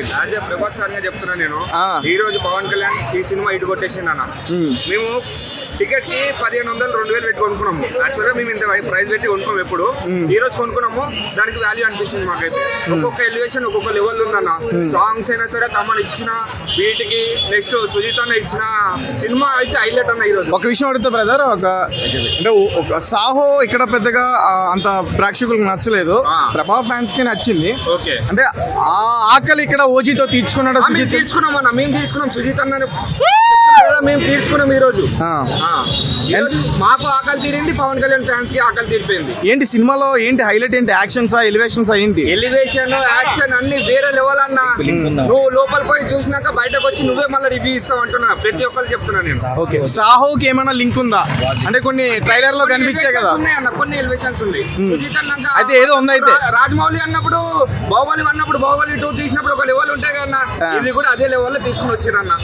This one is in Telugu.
యాజ్ ప్రభాస్ గారిగా చెప్తున్నా నేను. ఈ రోజు పవన్ కళ్యాణ్ ఈ సినిమా ఇటు కొట్టేసింది అన్న. మేము టికెట్ కి 1500 2000 పెట్టి కొనుక్కున్నాము. యాక్చువల్గా మేము ఇంత ప్రైస్ పెట్టి కొనుక్కోము ఎప్పుడు. ఈ రోజు కొనుక్కున్నాము, దానికి వాల్యూ అనిపించింది మాకైతే. ఒక్కొక్క ఎలివేషన్ ఒక్కొక్క లెవెల్ ఉందన్న. సాంగ్స్ అయినా సరే తమను ఇచ్చిన వీటికి, నెక్స్ట్ సుజిత్ అన్న ఇచ్చిన సినిమా అయితే హైలైట్ అన్న. ఈ రోజు ఒక విషయం అడుగుతా బ్రదర్, ఒక సాహో ఇక్కడ పెద్దగా అంత ప్రేక్షకులకు నచ్చలేదు, ప్రభా ఫ్యాన్స్ కి నచ్చింది. ఓకే, అంటే ఆ ఆకలి ఇక్కడ ఓజీతో తీర్చుకున్నాడు సుజిత్. తీర్చుకున్నాం అన్న, మేము తీర్చుకున్నాం. సుజిత్ అన్న మేము తీర్చుకున్నాం. ఈ రోజు మాకు ఆకలి తీరింది, పవన్ కళ్యాణ్ ఫ్యాన్స్ కి ఆకలి తీరిపోయింది. ఏంటి సినిమాలో ఏంటి హైలైట్, ఏంటి యాక్షన్స్ ఎలివేషన్స్ ఏంటి? ఎలివేషన్ యాక్షన్ అన్ని వేరే లెవెల్ అన్న. నువ్వు లోపల పోయి చూసినాక బయటకు వచ్చి నువ్వే మళ్ళీ రివ్యూ ఇస్తావు అంటున్నా. ప్రతి ఒక్కరు చెప్తున్నా నేను. ఓకే, సాహోకి ఏమైనా లింక్ ఉందా? అంటే కొన్ని ట్రైలర్ లో కనిపించాయి కదా. అన్న కొన్ని ఎలివేషన్స్ ఉన్నాయి. సుజిత్ అన్నాక అయితే ఏదో ఉంది. అయితే రాజమౌళి అన్నప్పుడు, బాహుబలి అన్నప్పుడు, బాహుబలి 2 తీసినప్పుడు ఒక లెవెల్ ఉంటాయి కదా. ఇది కూడా అదే లెవెల్ లో తీసుకుని వచ్చారన్న.